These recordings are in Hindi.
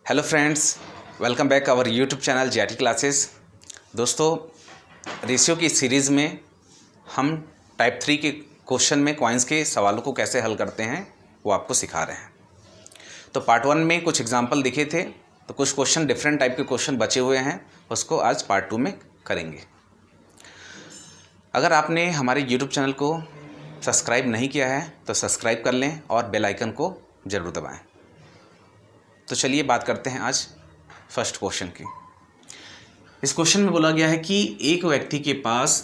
Hello friends, welcome back our YouTube channel GRT classes. दोस्तों, रेशियो की सीरीज़ में हम टाइप 3 के क्वेश्चन में कॉइन्स के सवालों को कैसे हल करते हैं वो आपको सिखा रहे हैं। तो पार्ट 1 में कुछ एग्जांपल दिखे थे, तो कुछ क्वेश्चन डिफरेंट टाइप के क्वेश्चन बचे हुए हैं, उसको आज पार्ट 2 में करेंगे। अगर आपने हमारे यूट्यूब चैनल को सब्सक्राइब नहीं किया है तो सब्सक्राइब कर लें और बेल आइकन को ज़रूर दबाएं। तो चलिए बात करते हैं आज फर्स्ट क्वेश्चन की। इस क्वेश्चन में बोला गया है कि एक व्यक्ति के पास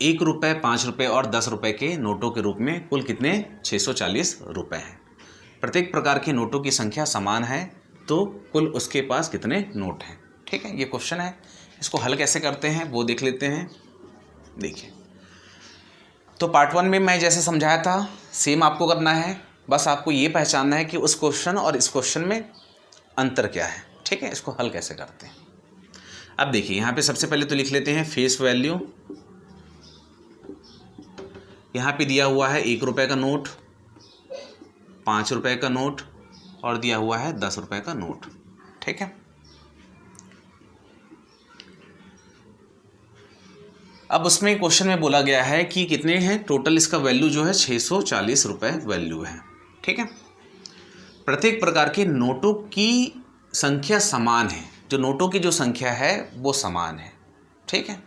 1 रुपये, 5 रुपये और 10 रुपये के नोटों के रूप में कुल कितने 640 रुपये हैं। प्रत्येक प्रकार के नोटों की संख्या समान है, तो कुल उसके पास कितने नोट हैं। ठीक है, ये क्वेश्चन है। इसको हल कैसे करते हैं वो देख लेते हैं। देखिए, तो पार्ट 1 में मैं जैसे समझाया था सेम आपको करना है। बस आपको ये पहचानना है कि उस क्वेश्चन और इस क्वेश्चन में अंतर क्या है। ठीक है, इसको हल कैसे करते हैं। अब देखिए, यहाँ पे सबसे पहले तो लिख लेते हैं फेस वैल्यू। यहाँ पे दिया हुआ है 1 रुपये का नोट, 5 रुपये का नोट और दिया हुआ है 10 रुपये का नोट। ठीक है, अब उसमें क्वेश्चन में बोला गया है कि कितने हैं टोटल, इसका वैल्यू जो है 640 रुपये वैल्यू है। ठीक है, प्रत्येक प्रकार के नोटों की संख्या समान है। जो नोटों की जो संख्या है वो समान है। ठीक है,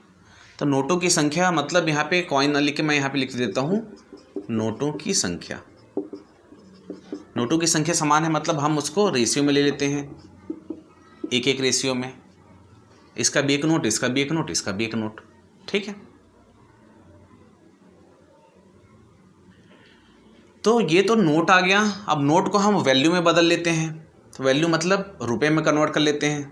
तो नोटों की संख्या मतलब यहाँ पे कॉइन ना लिख के मैं यहाँ पे लिख देता हूँ नोटों की संख्या। नोटों की संख्या समान है मतलब हम उसको रेशियो में ले लेते हैं, एक एक रेशियो में। इसका भी एक नोट, इसका भी एक नोट, इसका भी एक नोट। ठीक है, तो ये तो नोट आ गया। अब नोट को हम वैल्यू में बदल लेते हैं, तो वैल्यू मतलब रुपए में कन्वर्ट कर लेते हैं।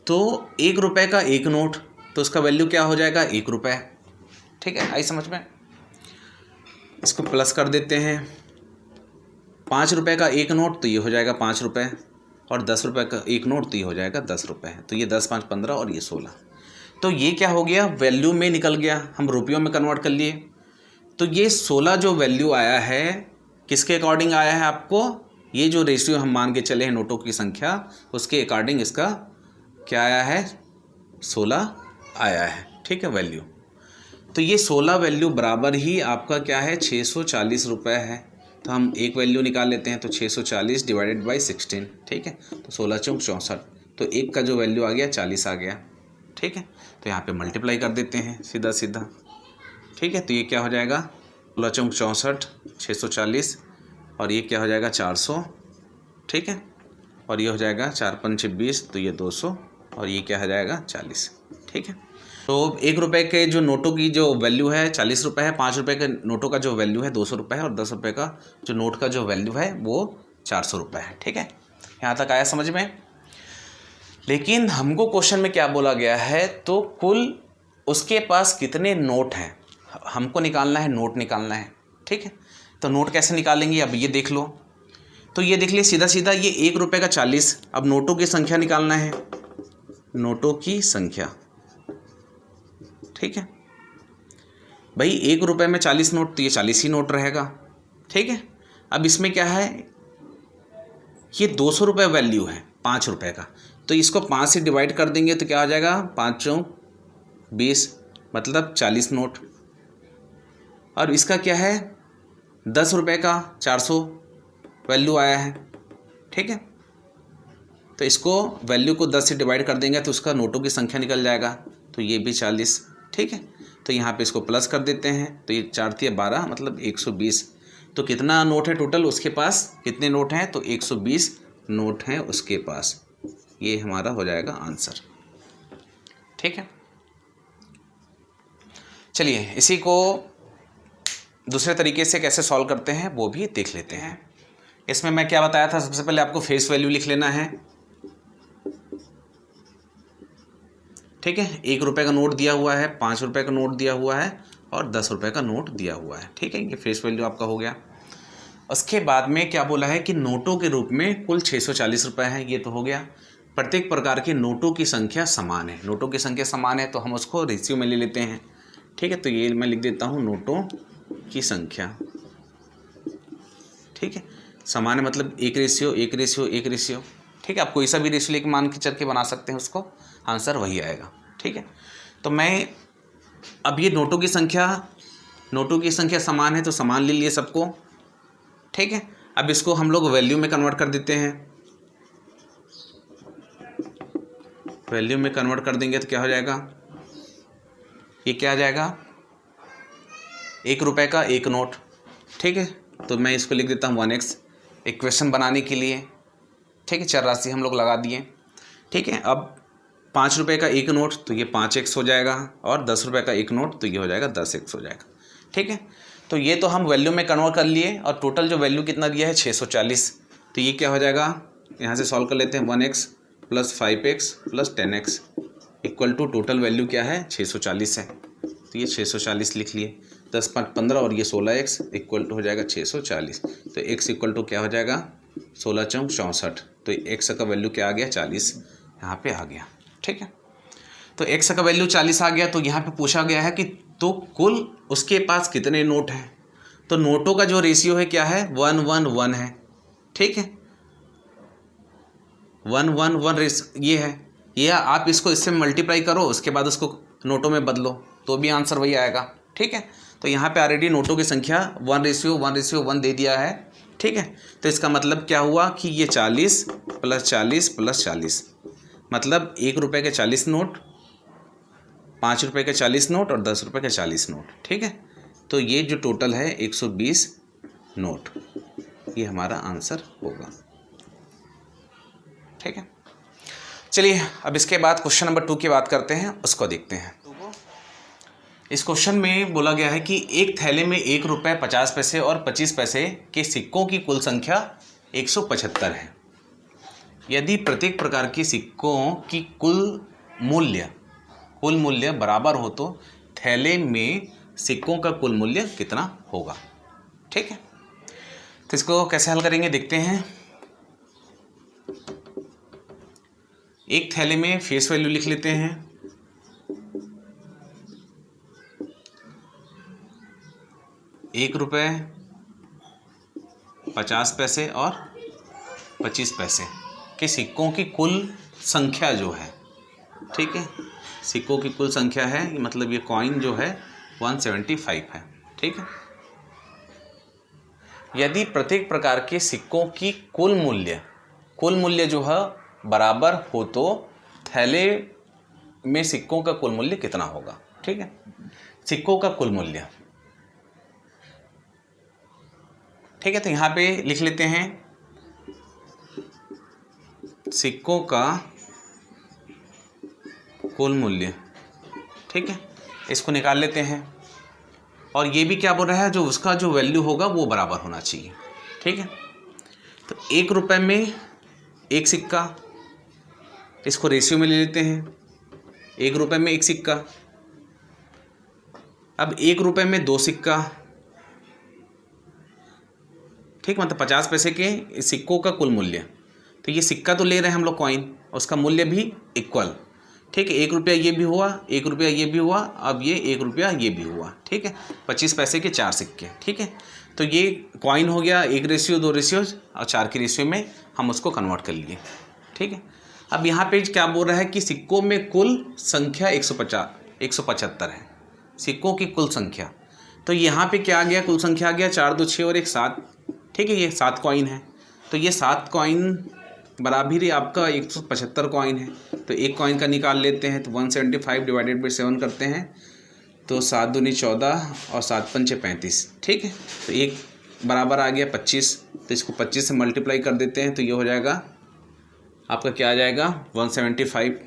तो 1 रुपये का एक नोट, तो उसका वैल्यू क्या हो जाएगा 1 रुपये। ठीक है, आई समझ में। इसको प्लस कर देते हैं। 5 रुपये का एक नोट, तो ये हो जाएगा 5 रुपये, और 10 रुपये का एक नोट, तो ये हो जाएगा 10 रुपये। तो ये 10, 5, 15 और ये 16। तो ये क्या हो गया, वैल्यू में निकल गया, हम रुपयों में कन्वर्ट कर लिए। तो ये 16 जो वैल्यू आया है किसके अकॉर्डिंग आया है आपको, ये जो रेशियो हम मान के चले हैं नोटों की संख्या उसके अकॉर्डिंग इसका क्या आया है, 16 आया है। ठीक है, वैल्यू। तो ये 16 वैल्यू बराबर ही आपका क्या है 640 रुपये है। तो हम एक वैल्यू निकाल लेते हैं, तो 640 डिवाइडेड बाई 16। ठीक है, तो 16 चौक 64, तो एक का जो वैल्यू आ गया 40 आ गया। ठीक है, तो यहाँ पे मल्टीप्लाई कर देते हैं सीधा सीधा। ठीक है, तो ये क्या हो जाएगा 16 चौक 64, 640, और ये क्या हो जाएगा 400। ठीक है, और ये हो जाएगा 4 पंच 20, तो ये 200, और ये क्या हो जाएगा 40। ठीक है, तो 1 रुपये के जो नोटों की जो वैल्यू है 40 रुपये है, 5 रुपये के नोटों का जो वैल्यू है 200 रुपये है, और 10 रुपये का जो नोट का जो वैल्यू है वो 400 रुपये है। ठीक है, यहाँ तक आया समझ में। लेकिन हमको क्वेश्चन में क्या बोला गया है, तो कुल उसके पास कितने नोट हैं हमको निकालना है, नोट निकालना है। ठीक है, तो नोट कैसे निकालेंगे अब ये देख लो। तो ये देख लिया सीधा सीधा, ये 1 रुपये का 40। अब नोटों की संख्या निकालना है, नोटों की संख्या। ठीक है भाई, 1 रुपये में 40 नोट, तो ये 40 ही नोट रहेगा। ठीक है, अब इसमें क्या है, ये 200 रुपये वैल्यू है 5 रुपये का, तो इसको 5 से डिवाइड कर देंगे तो क्या हो जाएगा 5 चौक 20, मतलब 40 नोट। और इसका क्या है 10 रुपये का 400 वैल्यू आया है। ठीक है, तो इसको वैल्यू को 10 से डिवाइड कर देंगे तो उसका नोटों की संख्या निकल जाएगा, तो ये भी 40। ठीक है, तो यहाँ पे इसको प्लस कर देते हैं, तो ये 4 × 12 मतलब 120। तो कितना नोट है टोटल उसके पास, कितने नोट हैं, तो 120 नोट हैं उसके पास। ये हमारा हो जाएगा आंसर। ठीक है, चलिए इसी को दूसरे तरीके से कैसे सॉल्व करते हैं वो भी देख लेते हैं। इसमें मैं क्या बताया था, सबसे पहले आपको फेस वैल्यू लिख लेना है। ठीक है, 1 रुपये का नोट दिया हुआ है, 5 रुपये का नोट दिया हुआ है, और 10 रुपये का नोट दिया हुआ है। ठीक है, ये फेस वैल्यू आपका हो गया। उसके बाद में क्या बोला है कि नोटों के रूप में कुल 640 रुपये हैं, ये तो हो गया। प्रत्येक प्रकार के नोटों की संख्या समान है, नोटों की संख्या समान है तो हम उसको रेशियो में ले लेते हैं। ठीक है, तो ये मैं लिख देता हूँ नोटों की संख्या। ठीक है, समान है मतलब 1:1, 1:1, 1:1, ठीक है। आप कोई सा भी रेशियो लेके मान के चल के बना सकते हैं उसको, आंसर वही आएगा, ठीक है। तो मैं अब ये नोटों की संख्या समान है तो समान ले लिए सबको, ठीक है। अब इसको हम लोग वैल्यू में कन्वर्ट कर देते हैं, वैल्यू में कन्वर्ट कर देंगे तो क्या हो जाएगा, ये क्या आ जाएगा, 1 रुपये का 1 नोट, ठीक है। तो मैं इसको लिख देता हूँ 1x इक्वेशन बनाने के लिए, ठीक है। चर राशि हम लोग लगा दिए, ठीक है। अब 5 रुपये का 1 नोट तो ये 5x हो जाएगा, और 10 रुपये का 1 नोट तो ये हो जाएगा 10x हो जाएगा, ठीक है। तो ये तो हम वैल्यू में कन्वर्ट कर लिए, और टोटल जो वैल्यू कितना दिया है 640, तो ये क्या हो जाएगा, यहाँ से सॉल्व कर लेते हैं, 1x + 5x + 10x equal to total value क्या है 640 है, तो ये 640 लिख लिए। 10 × 5 = 15 और ये 16x इक्वल टू हो जाएगा 640, तो x इक्वल टू क्या हो जाएगा 16 × 4 = 64, तो x का वैल्यू क्या आ गया 40 यहाँ पे आ गया, ठीक है। तो x का वैल्यू 40 आ गया, तो यहाँ पे पूछा गया है कि तो कुल उसके पास कितने नोट हैं, तो नोटों का जो रेशियो है क्या है 1:1 है, ठीक है। 1:1 ये है, ये आप इसको इससे मल्टीप्लाई करो, उसके बाद उसको नोटों में बदलो तो भी आंसर वही आएगा, ठीक है। तो यहाँ पे ऑलरेडी नोटों की संख्या 1:1 दे दिया है, ठीक है। तो इसका मतलब क्या हुआ कि ये 40 + 40 + 40 मतलब 1 रुपये के 40 नोट, 5 रुपये के 40 नोट और 10 रुपये के 40 नोट, ठीक है। तो ये जो टोटल है 120 नोट, ये हमारा आंसर होगा, ठीक है। चलिए अब इसके बाद क्वेश्चन नंबर 2 की बात करते हैं, उसको देखते हैं। इस क्वेश्चन में बोला गया है कि एक थैले में 1 रुपये 50 पैसे और 25 पैसे के सिक्कों की कुल संख्या 175 है। यदि प्रत्येक प्रकार के सिक्कों की कुल मूल्य बराबर हो तो थैले में सिक्कों का कुल मूल्य कितना होगा, ठीक है। तो इसको कैसे हल करेंगे देखते हैं। एक थैले में फेस वैल्यू लिख लेते हैं, 1 रुपये 50 पैसे और 25 पैसे के सिक्कों की कुल संख्या जो है, ठीक है, सिक्कों की कुल संख्या है, मतलब ये कॉइन जो है 175 है, ठीक है। यदि प्रत्येक प्रकार के सिक्कों की कुल मूल्य जो है बराबर हो तो थैले में सिक्कों का कुल मूल्य कितना होगा, ठीक है। सिक्कों का कुल मूल्य, ठीक है। तो यहाँ पे लिख लेते हैं सिक्कों का कुल मूल्य, ठीक है। इसको निकाल लेते हैं, और ये भी क्या बोल रहा है, जो उसका जो वैल्यू होगा वो बराबर होना चाहिए, ठीक है। तो 1 रुपये में 1 सिक्का, इसको रेशियो में ले लेते हैं, 1 रुपये में 1 सिक्का। अब 1 रुपये में 2 सिक्का, ठीक, मतलब 50 पैसे के सिक्कों का कुल मूल्य। तो ये सिक्का तो ले रहे हैं हम लोग कॉइन, उसका मूल्य भी इक्वल, ठीक है। 1 रुपया ये भी हुआ, 1 रुपया ये भी हुआ, अब ये 1 रुपया ये भी हुआ, ठीक है। 25 पैसे के 4 सिक्के, ठीक है। तो ये कॉइन हो गया 1:2 2 और 4 के रेशियो में हम उसको कन्वर्ट कर लिए, ठीक है। अब यहाँ पे क्या बोल रहा है कि सिक्कों में कुल संख्या 175 है, सिक्कों की कुल संख्या। तो यहाँ पे क्या आ गया, कुल संख्या आ गया 4 2 6 और 1 7, ठीक है। ये 7 कॉइन है, तो ये 7 कॉइन बराबर ही आपका 175 कॉइन है। तो एक कॉइन का निकाल लेते हैं, तो 175 / 7 करते हैं, तो 7 दूनी 14 और 7 पंचे 35, ठीक है। तो एक बराबर आ गया 25, तो इसको 25 से मल्टीप्लाई कर देते हैं, तो ये हो जाएगा आपका क्या आ जाएगा 175,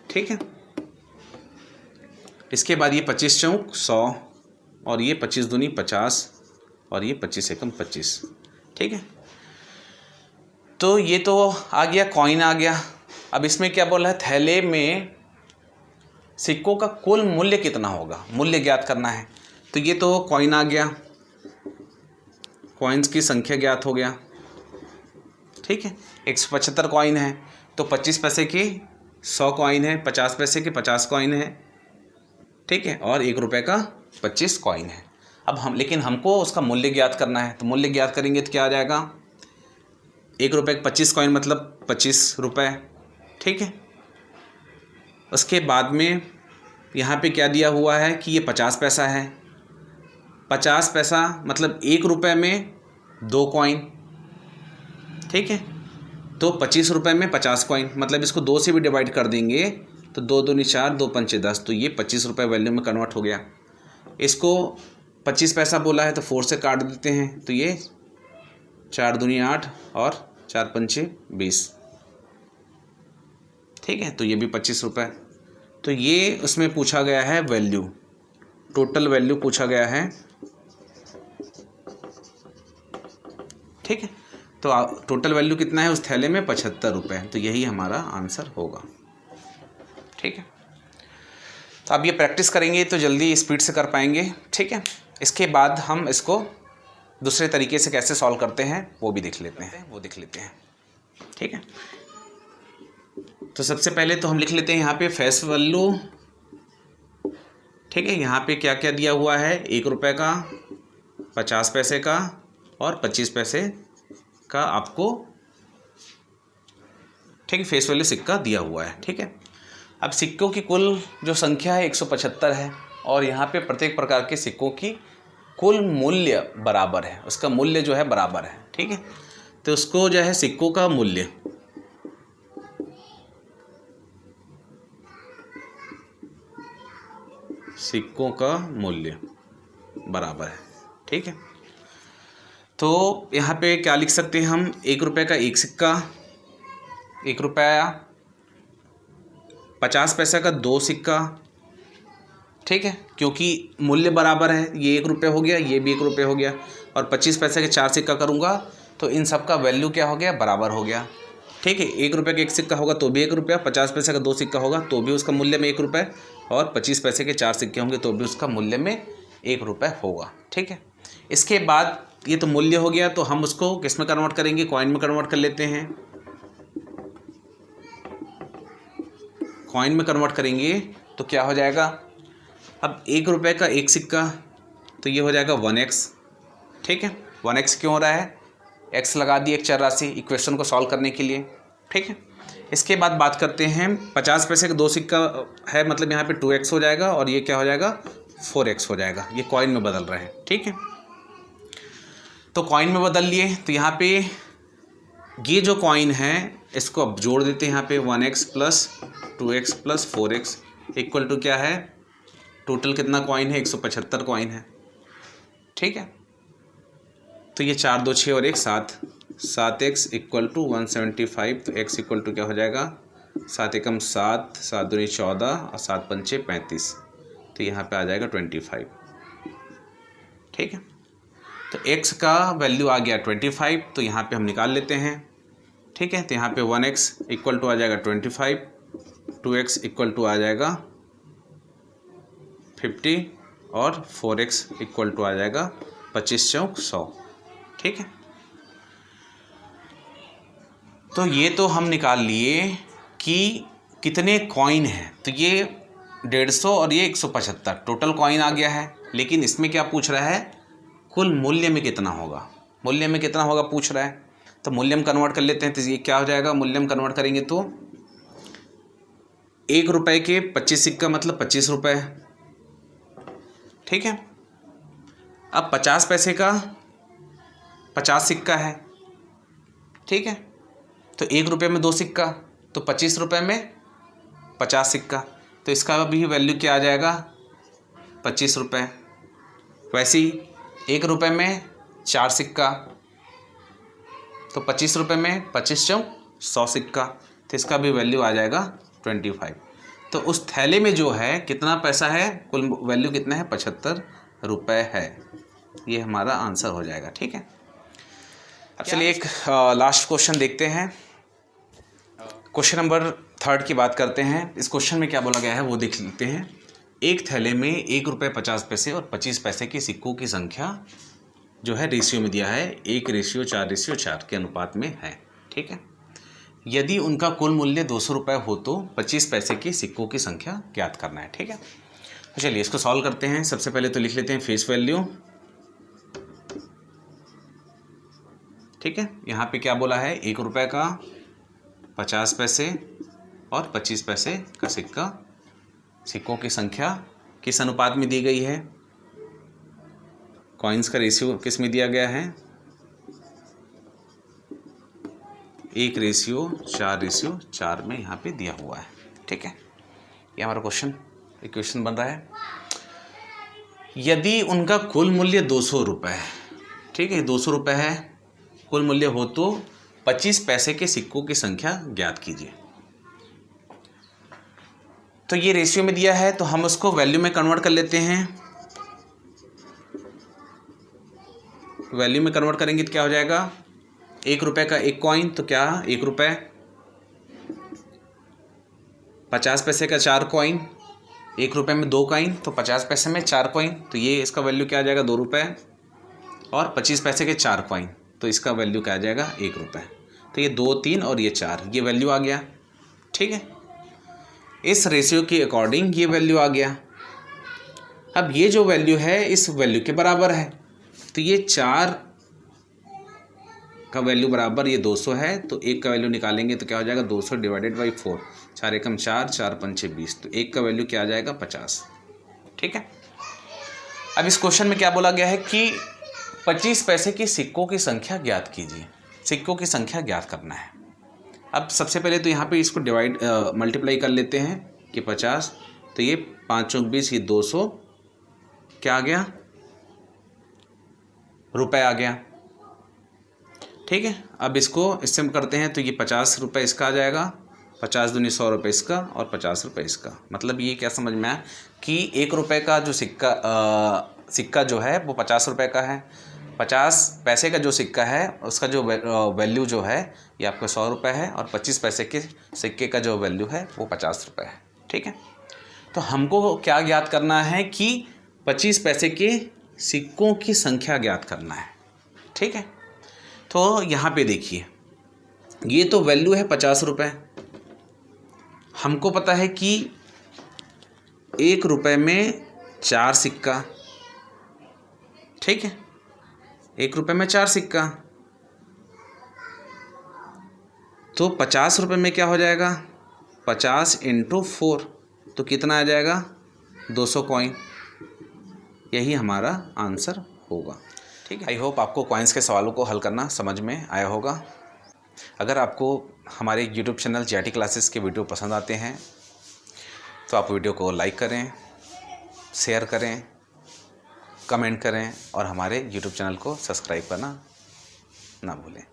ठीक है। इसके बाद ये 25 चौक 100 और ये 25 दूनी 50 और ये 25 एकम 25, ठीक है। तो ये तो आ गया, कॉइन आ गया। अब इसमें क्या बोल रहा है, थैले में सिक्कों का कुल मूल्य कितना होगा, मूल्य ज्ञात करना है। तो ये तो कॉइन आ गया, कॉइन्स की संख्या ज्ञात हो गया, ठीक है। 175 कॉइन है, तो 25 पैसे के 100 कॉइन है, 50 पैसे के 50 कॉइन है, ठीक है, और 1 रुपये का 25 कॉइन है। अब लेकिन हमको उसका मूल्य ज्ञात करना है, तो मूल्य ज्ञात करेंगे तो क्या आ जाएगा, 1 रुपये के 25 कॉइन मतलब 25 रुपये, ठीक है। उसके बाद में यहाँ पे क्या दिया हुआ है कि ये 50 पैसा है, 50 पैसा मतलब 1 रुपये में 2 कॉइन, ठीक है। तो 25 रुपये में 50 कॉइन, मतलब इसको 2 से भी डिवाइड कर देंगे तो 2 दूनी 4, 2 पंचे 10, तो ये 25 रुपये वैल्यू में कन्वर्ट हो गया। इसको 25 पैसा बोला है तो 4 से काट देते हैं, तो ये 4 दूनी 8 और 4 पंचे 20, ठीक है। तो ये भी 25 रुपये। तो ये उसमें पूछा गया है वैल्यू, टोटल वैल्यू पूछा गया है, ठीक है। तो टोटल वैल्यू कितना है उस थैले में, 75 रुपये। तो यही हमारा आंसर होगा, ठीक है। तो अब ये प्रैक्टिस करेंगे तो जल्दी स्पीड से कर पाएंगे, ठीक है। इसके बाद हम इसको दूसरे तरीके से कैसे सॉल्व करते हैं वो भी देख लेते हैं, ठीक है। तो सबसे पहले तो हम लिख लेते हैं यहाँ पे फेस वैल्यू, ठीक है। यहाँ पे क्या क्या दिया हुआ है, 1 रुपये का, 50 पैसे का और 25 पैसे का आपको, ठीक है, फेस वैल्यू सिक्का दिया हुआ है, ठीक है। अब सिक्कों की कुल जो संख्या है 175 है और यहाँ पे प्रत्येक प्रकार के सिक्कों की कुल मूल्य बराबर है, उसका मूल्य जो है बराबर है, ठीक है। तो उसको जो है सिक्कों का मूल्य, सिक्कों का मूल्य बराबर है, ठीक है। तो यहाँ पे क्या लिख सकते हैं हम, 1 रुपये का एक सिक्का 1 रुपया, 50 पैसे का 2 सिक्का, ठीक है, क्योंकि मूल्य बराबर है, ये 1 रुपये हो गया, ये भी 1 रुपये हो गया, और 25 पैसे के 4 सिक्का करूँगा तो इन सब का वैल्यू क्या हो गया, बराबर हो गया, ठीक है। 1 रुपये का एक सिक्का होगा तो भी 1 रुपया, 50 पैसे का 2 सिक्का होगा तो भी उसका मूल्य में 1 रुपये, और 25 पैसे के 4 सिक्के होंगे तो भी उसका मूल्य में 1 रुपये होगा, ठीक है। इसके बाद ये तो मूल्य हो गया, तो हम उसको किस में कन्वर्ट करेंगे, कॉइन में कन्वर्ट कर लेते हैं। कॉइन में कन्वर्ट करेंगे तो क्या हो जाएगा, अब 1 रुपये का एक सिक्का तो ये हो जाएगा 1x, ठीक है। 1x क्यों हो रहा है, x लगा दी एक चर राशि इक्वेशन को सॉल्व करने के लिए, ठीक है। इसके बाद बात करते हैं 50 पैसे का 2 सिक्का है, मतलब यहाँ पे 2x हो जाएगा और ये क्या हो जाएगा 4x हो जाएगा, ये कॉइन में बदल रहे हैं, ठीक है। तो कॉइन में बदल लिए, तो यहाँ पे ये जो कॉइन है इसको अब जोड़ देते हैं यहाँ पे, 1x plus 2x plus 4x equal to क्या है, टोटल कितना कॉइन है, 175 कॉइन है, ठीक है। तो ये 4 2 6 और 1 7, 7x इक्वल टू 175, तो x इक्वल टू क्या हो जाएगा, 7 एकम 7, 7 दूनी 14 और 7 पंचे 35, तो यहाँ पे आ जाएगा 25, ठीक है। तो x का वैल्यू आ गया 25, तो यहाँ पे हम निकाल लेते हैं, ठीक है। तो यहाँ पे 1x इक्वल टू आ जाएगा 25, 2x इक्वल टू आ जाएगा 50 और 4x इक्वल टू आ जाएगा 25 चौक 100, ठीक है। तो ये तो हम निकाल लिए कि कितने कॉइन हैं, तो ये 150 और ये 175 टोटल कॉइन आ गया है, लेकिन इसमें क्या पूछ रहा है, कुल मूल्य में कितना होगा, मूल्य में कितना होगा पूछ रहा है। तो मूल्य में कन्वर्ट कर लेते हैं, तो ये क्या हो जाएगा, मूल्य में कन्वर्ट करेंगे तो 1 रुपये के 25 सिक्का मतलब 25 रुपये, ठीक है। अब 50 पैसे का 50 सिक्का है, ठीक है। तो 1 रुपये में 2 सिक्का, तो 25 रुपये में 50 सिक्का, तो इसका भी वैल्यू क्या आ जाएगा 25 रुपये। वैसे ही 1 रुपये में 4 सिक्का, तो 25 रुपये में 25 चौक 100 सिक्का, तो इसका भी वैल्यू आ जाएगा 25। तो उस थैले में जो है कितना पैसा है, कुल वैल्यू कितना है 75 रुपये है, ये हमारा आंसर हो जाएगा, ठीक है। अब चलिए एक लास्ट क्वेश्चन देखते हैं, क्वेश्चन नंबर 3 की बात करते हैं। इस क्वेश्चन में क्या बोला गया है वो देख लेते हैं। एक थैले में 1 रुपये 50 पैसे और 25 पैसे के सिक्कों की संख्या जो है रेशियो में दिया है, 1:4:4 के अनुपात में है, ठीक है। यदि उनका कुल मूल्य 200 रुपये हो तो 25 पैसे के सिक्कों की संख्या ज्ञात करना है, ठीक है। तो चलिए इसको सॉल्व करते हैं। सबसे पहले तो लिख लेते हैं फेस वैल्यू, ठीक है, यहाँ पे क्या बोला है, 1 रुपये का 50 पैसे और 25 पैसे का सिक्का, सिक्कों की संख्या किस अनुपात में दी गई है, कॉइन्स का रेशियो किस में दिया गया है, 1:4:4 में यहाँ पे दिया हुआ है। ठीक है, ये हमारा इक्वेशन बन रहा है। यदि उनका कुल मूल्य 200 रुपये है, ठीक है, 200 रुपये है कुल मूल्य हो, तो 25 पैसे के सिक्कों की संख्या ज्ञात कीजिए। तो ये रेशियो में दिया है, तो हम उसको वैल्यू में कन्वर्ट कर लेते हैं। वैल्यू में कन्वर्ट करेंगे तो क्या हो जाएगा, 1 रुपये का 1 कॉइन, तो क्या 1 रुपये, 50 पैसे का 4 कॉइन, 1 रुपये में 2 कॉइन, तो 50 पैसे में 4 कॉइन, तो ये इसका वैल्यू क्या आ जाएगा, 2 रुपये, और 25 पैसे के 4 कॉइन, तो इसका वैल्यू क्या आ जाएगा, 1 रुपये। तो ये 2, 3 और ये 4, ये वैल्यू आ गया। ठीक है, इस रेशियो के अकॉर्डिंग ये वैल्यू आ गया। अब ये जो वैल्यू है इस वैल्यू के बराबर है, तो ये 4 का वैल्यू बराबर ये 200 है, तो 1 का वैल्यू निकालेंगे तो क्या हो जाएगा, 200 डिवाइडेड बाई 4, 4 एकम 4, 4 पंचे 20, तो 1 का वैल्यू क्या आ जाएगा, 50। ठीक है, अब इस क्वेश्चन में क्या बोला गया है कि 25 पैसे की सिक्कों की संख्या ज्ञात कीजिए, सिक्कों की संख्या ज्ञात करना है। अब सबसे पहले तो यहाँ पे इसको मल्टीप्लाई कर लेते हैं कि 50, तो ये 5 चौक 20, ये 200 क्या आ गया, रुपए आ गया। ठीक है, अब इसको इससे हम करते हैं तो ये 50 रुपये इसका आ जाएगा, 50 दूनी 100 रुपये इसका और 50 रुपये इसका। मतलब ये क्या समझ में आया कि 1 रुपये का जो सिक्का जो है वो 50 रुपये का है, 50 पैसे का जो सिक्का है उसका जो वैल्यू जो है ये आपका 100 रुपये है, और 25 पैसे के सिक्के का जो वैल्यू है वो 50 रुपये है। ठीक है, तो हमको क्या ज्ञात करना है कि 25 पैसे के सिक्कों की संख्या ज्ञात करना है। ठीक है, तो यहाँ पे देखिए ये तो वैल्यू है 50 रुपये, हमको पता है कि 1 रुपये में 4 सिक्का, ठीक है, 1 रुपये में 4 सिक्का, तो 50 रुपये में क्या हो जाएगा, 50 × 4, तो कितना आ जाएगा, 200 कॉइन। यही हमारा आंसर होगा। ठीक है, आई होप आपको कॉइन्स के सवालों को हल करना समझ में आया होगा। अगर आपको हमारे यूट्यूब चैनल JRT क्लासेस के वीडियो पसंद आते हैं तो आप वीडियो को लाइक करें, शेयर करें, कमेंट करें और हमारे यूट्यूब चैनल को सब्सक्राइब करना ना भूलें।